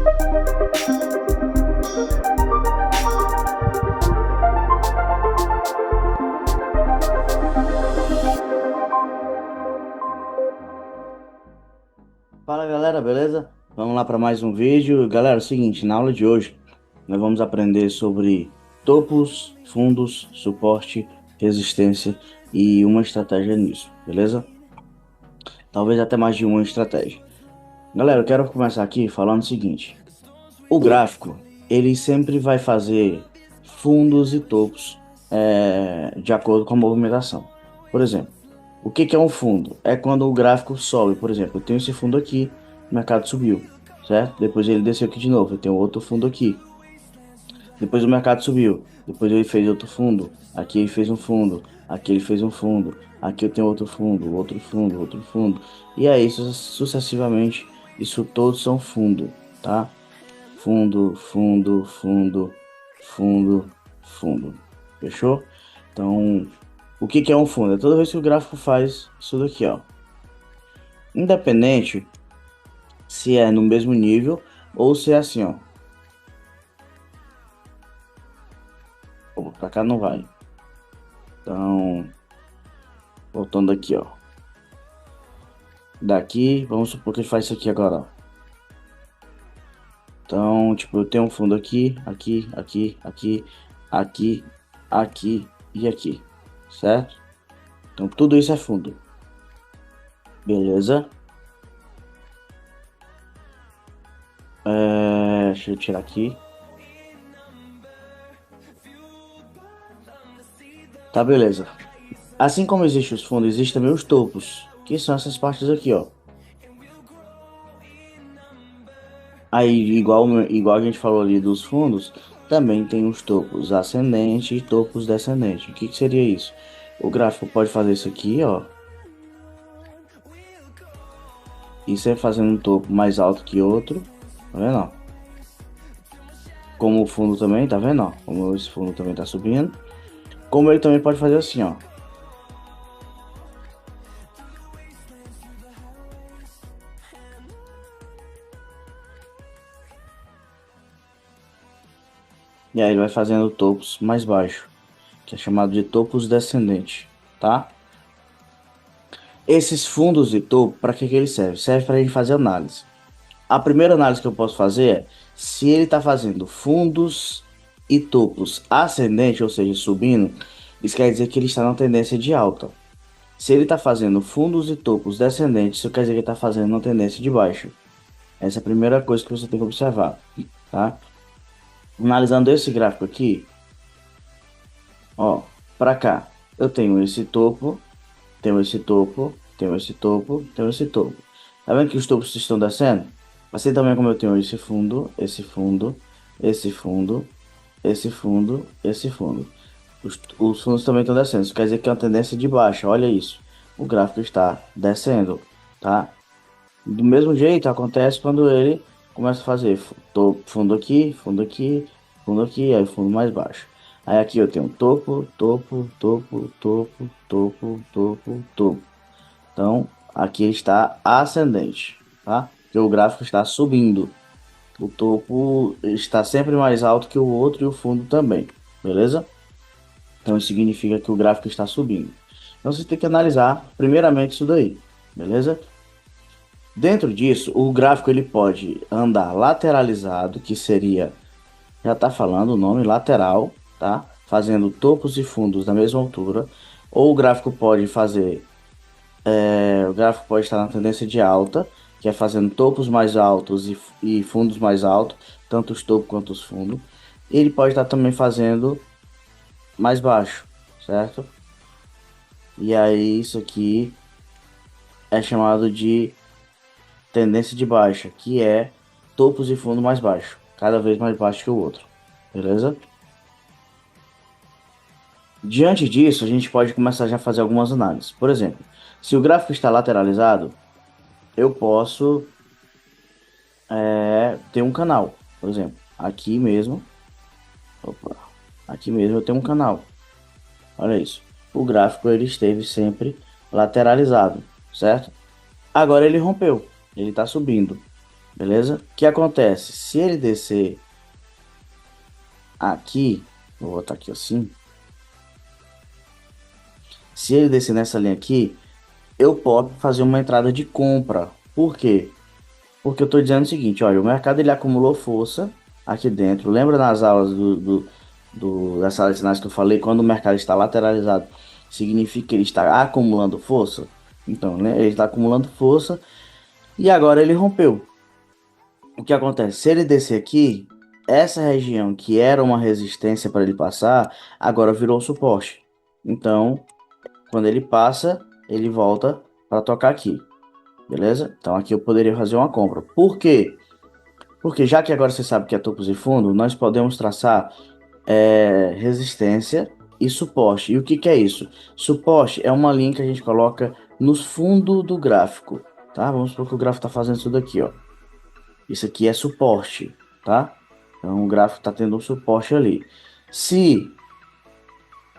Fala galera, beleza? Vamos lá para mais um vídeo. Galera, é o seguinte, na aula de hoje nós vamos aprender sobre topos, fundos, suporte, resistência e uma estratégia nisso, beleza? Talvez até mais de uma estratégia. Galera, eu quero começar aqui falando o seguinte: o gráfico, ele sempre vai fazer fundos e topos de acordo com a movimentação. Por exemplo, o que que é um fundo? É quando o gráfico sobe. Por exemplo, eu tenho esse fundo aqui, o mercado subiu, certo? Depois ele desceu aqui de novo, eu tenho outro fundo aqui. Depois o mercado subiu, depois ele fez outro fundo, aqui ele fez um fundo, aqui ele fez um fundo, aqui eu tenho outro fundo, outro fundo, outro fundo. E aí, sucessivamente, isso todos são fundo, tá? Fundo, fundo, fundo, fundo, fundo. Fechou? Então, o que que é um fundo? É toda vez que o gráfico faz isso daqui, ó. Independente se é no mesmo nível ou se é assim, ó. Opa, pra cá não vai. Então, voltando aqui, ó. Daqui, vamos supor que ele faz isso aqui agora, ó. Então, tipo, eu tenho um fundo aqui, aqui, aqui, aqui, aqui, aqui e aqui, certo? Então, tudo isso é fundo. Beleza? Deixa eu tirar aqui. Tá, beleza. Assim como existem os fundos, existem também os topos, que são essas partes aqui, ó. Aí, igual a gente falou ali dos fundos, também tem os topos ascendente e topos descendente. O que que seria isso? O gráfico pode fazer isso aqui, ó. E sempre fazendo um topo mais alto que outro. Tá vendo, ó? Como o fundo também, tá vendo, ó? Como esse fundo também tá subindo. Como ele também pode fazer assim, ó. E aí ele vai fazendo topos mais baixos, que é chamado de topos descendentes, tá? Esses fundos de topo, para que que eles servem? Serve para a gente fazer análise. A primeira análise que eu posso fazer é se ele está fazendo fundos e topos ascendente, ou seja, subindo, isso quer dizer que ele está na tendência de alta. Se ele está fazendo fundos e topos descendentes, isso quer dizer que ele está fazendo uma tendência de baixa. Essa é a primeira coisa que você tem que observar, tá? Analisando esse gráfico aqui, ó, para cá, eu tenho esse topo, tenho esse topo, tenho esse topo, tenho esse topo. Tá vendo que os topos estão descendo? Assim também como eu tenho esse fundo, esse fundo, esse fundo, esse fundo, esse fundo. Os fundos também estão descendo. Isso quer dizer que é uma tendência de baixa. Olha isso. O gráfico está descendo, tá? Do mesmo jeito acontece quando ele começa a fazer fundo aqui, fundo aqui, fundo aqui, aí fundo mais baixo. Aí aqui eu tenho topo, topo, topo, topo, topo, topo, topo. Então aqui está ascendente, tá? Porque o gráfico está subindo. O topo está sempre mais alto que o outro e o fundo também, beleza? Então isso significa que o gráfico está subindo. Então você tem que analisar primeiramente isso daí, beleza? Dentro disso, o gráfico ele pode andar lateralizado, que seria, já está falando o nome lateral, tá? Fazendo topos e fundos da mesma altura. Ou o gráfico pode fazer, o gráfico pode estar na tendência de alta, que é fazendo topos mais altos e fundos mais altos, tanto os topos quanto os fundos. Ele pode estar também fazendo mais baixo, certo? E aí isso aqui é chamado de tendência de baixa, que é topos e fundo mais baixo, cada vez mais baixo que o outro, beleza? Diante disso, a gente pode começar já a fazer algumas análises. Por exemplo, se o gráfico está lateralizado, eu posso ter um canal, por exemplo, aqui mesmo, opa, aqui mesmo eu tenho um canal. Olha isso. O gráfico ele esteve sempre lateralizado, certo? Agora ele rompeu, ele está subindo. beleza? O que acontece? Se ele descer aqui, vou botar aqui assim. Se ele descer nessa linha aqui, eu posso fazer uma entrada de compra. Por quê? Porque eu estou dizendo o seguinte, olha, o mercado ele acumulou força aqui dentro. Lembra nas aulas da sala de sinais que eu falei, quando o mercado está lateralizado, significa que ele está acumulando força? Então, né, ele está acumulando força e agora ele rompeu. O que acontece? Se ele descer aqui, essa região que era uma resistência para ele passar, agora virou suporte. Então, quando ele passa, ele volta para tocar aqui, beleza? Então aqui eu poderia fazer uma compra. Por quê? Porque já que agora você sabe que é topos e fundo, nós podemos traçar resistência e suporte. E o que que é isso? Suporte é uma linha que a gente coloca nos fundos do gráfico, tá? Vamos supor que o gráfico está fazendo isso daqui, ó. Isso aqui é suporte, tá? Então o gráfico está tendo um suporte ali. Se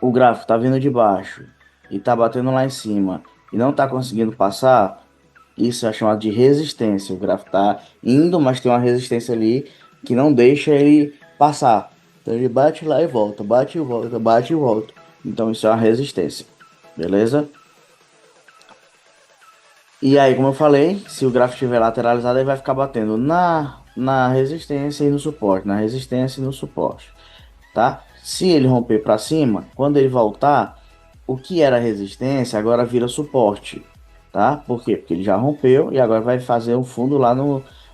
o gráfico está vindo de baixo e está batendo lá em cima e não está conseguindo passar, isso é chamado de resistência. O gráfico está indo, mas tem uma resistência ali que não deixa ele passar. Então ele bate lá e volta, bate e volta, bate e volta. Então isso é uma resistência, beleza? E aí, como eu falei, se o gráfico estiver lateralizado, ele vai ficar batendo na resistência e no suporte, na resistência e no suporte, tá? Se ele romper para cima, quando ele voltar, o que era resistência agora vira suporte, tá? Por quê? Porque ele já rompeu e agora vai fazer um fundo lá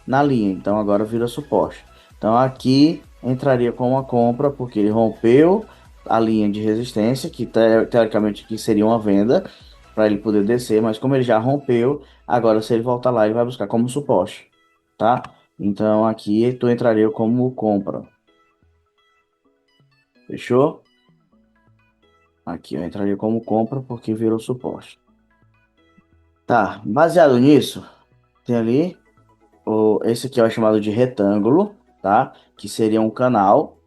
na linha, então agora vira suporte. Então aqui entraria com uma compra porque ele rompeu a linha de resistência, que teoricamente aqui seria uma venda para ele poder descer, mas como ele já rompeu, agora se ele voltar lá, ele vai buscar como suporte, tá? Então aqui tu entraria como compra. Fechou? Aqui eu entraria como compra porque virou suporte. Tá, baseado nisso, tem ali esse aqui é o chamado de retângulo, tá? Que seria um canal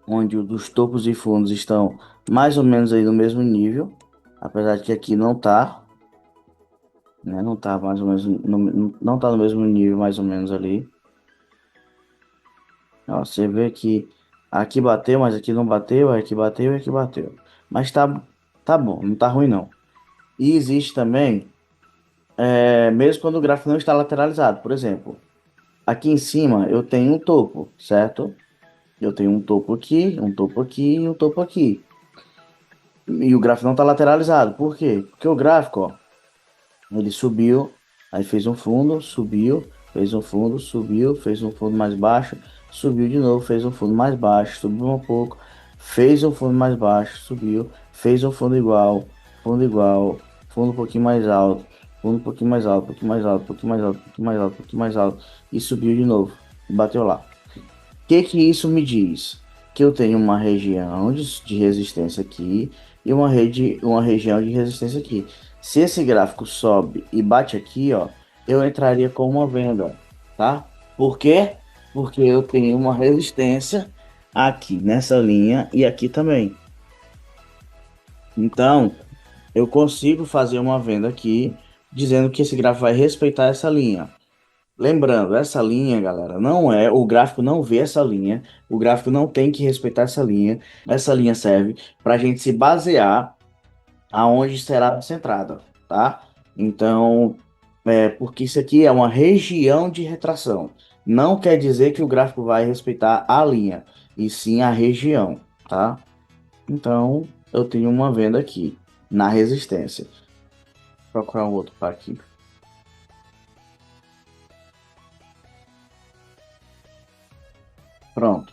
onde os topos e fundos estão mais ou menos aí no mesmo nível, apesar de que aqui não tá, né? Não tá mais ou menos não tá no mesmo nível mais ou menos ali. Ó, você vê que aqui bateu, mas aqui não bateu, aqui bateu e aqui bateu. Mas tá bom, não tá ruim não. E existe também mesmo quando o gráfico não está lateralizado. Por exemplo, aqui em cima eu tenho um topo, certo? Eu tenho um topo aqui, um topo aqui e um topo aqui. E o gráfico não está lateralizado. Por quê? Porque o gráfico, ó, ele subiu, aí fez um fundo, subiu, fez um fundo, subiu, fez um fundo mais baixo, subiu de novo, fez um fundo mais baixo, subiu um pouco, fez um fundo mais baixo, subiu, fez um fundo igual, fundo um pouquinho mais alto, fundo um pouquinho mais alto, um pouquinho mais alto, um pouquinho mais alto, um pouquinho mais alto, um pouquinho mais alto, e subiu de novo, e bateu lá. Que isso me diz? Que eu tenho uma região de resistência aqui e uma região de resistência aqui. Se esse gráfico sobe e bate aqui, ó, eu entraria com uma venda, tá? Por quê? Porque eu tenho uma resistência aqui nessa linha e aqui também. Então, eu consigo fazer uma venda aqui dizendo que esse gráfico vai respeitar essa linha. Lembrando, essa linha, galera, não é, o gráfico não vê essa linha, o gráfico não tem que respeitar essa linha. Essa linha serve para a gente se basear aonde será centrada, tá? Então, porque isso aqui é uma região de retração. Não quer dizer que o gráfico vai respeitar a linha, e sim a região, tá? Então, eu tenho uma venda aqui na resistência. Vou procurar um outro par aqui. Pronto,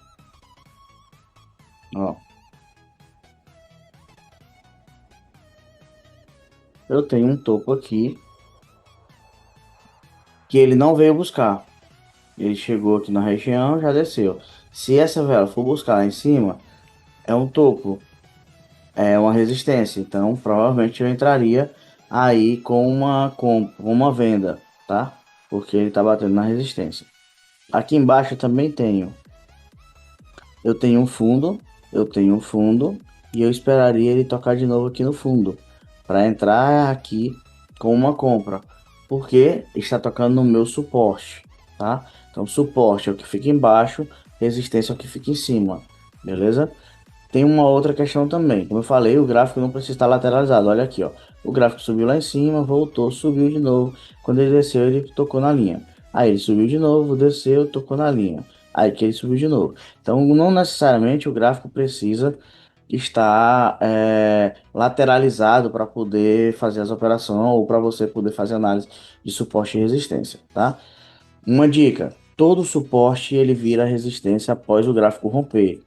ó. Eu tenho um topo aqui que ele não veio buscar. Ele chegou aqui na região, já desceu. Se essa vela for buscar lá em cima, é um topo, é uma resistência. Então, provavelmente eu entraria aí com uma venda, tá? Porque ele tá batendo na resistência. Aqui embaixo eu também tenho. Eu tenho um fundo, eu tenho um fundo e eu esperaria ele tocar de novo aqui no fundo para entrar aqui com uma compra, porque está tocando no meu suporte. tá? Então, suporte é o que fica embaixo, resistência é o que fica em cima, beleza? Tem uma outra questão também. Como eu falei, o gráfico não precisa estar lateralizado. Olha aqui, ó. O gráfico subiu lá em cima, voltou, subiu de novo. Quando ele desceu, ele tocou na linha. Aí ele subiu de novo, desceu, tocou na linha. Aí que ele subiu de novo. Então, não necessariamente o gráfico precisa estar lateralizado para poder fazer as operações ou para você poder fazer análise de suporte e resistência, tá? Uma dica: todo suporte ele vira resistência após o gráfico romper.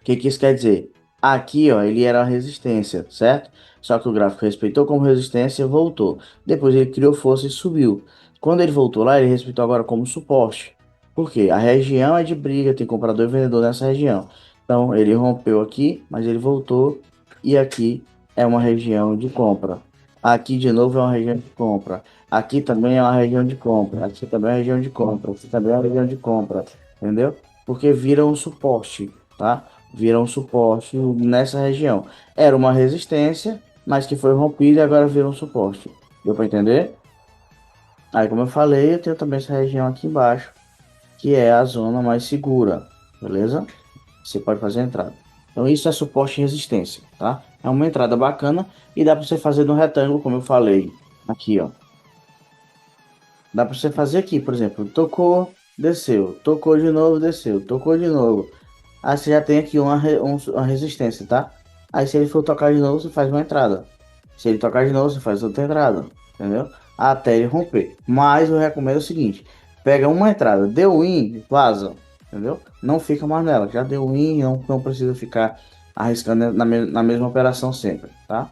O que que isso quer dizer? Aqui, ó, ele era resistência, certo? Só que o gráfico respeitou como resistência e voltou. Depois ele criou força e subiu. Quando ele voltou lá, ele respeitou agora como suporte. Por quê? A região é de briga, tem comprador e vendedor nessa região. Então ele rompeu aqui, mas ele voltou e aqui é uma região de compra. Aqui de novo é uma região de compra. Aqui também é uma região de compra. Aqui também é uma região de compra. Aqui também é uma região de compra. Entendeu? Porque vira um suporte, tá? Viram um suporte nessa região. Era uma resistência, mas que foi rompida e agora virou um suporte. Deu para entender? Aí, como eu falei, eu tenho também essa região aqui embaixo, que é a zona mais segura, beleza? Você pode fazer a entrada. Então, isso é suporte e resistência, tá? É uma entrada bacana e dá para você fazer no retângulo, como eu falei. Aqui, ó. Dá para você fazer aqui, por exemplo, tocou, desceu, tocou de novo, desceu, tocou de novo. Aí você já tem aqui uma resistência, tá? Aí se ele for tocar de novo, você faz uma entrada. Se ele tocar de novo, você faz outra entrada, entendeu? Até ele romper. Mas eu recomendo o seguinte: pega uma entrada, deu win, vaza, entendeu? Não fica mais nela. Já deu win, não precisa ficar arriscando na mesma operação sempre, tá?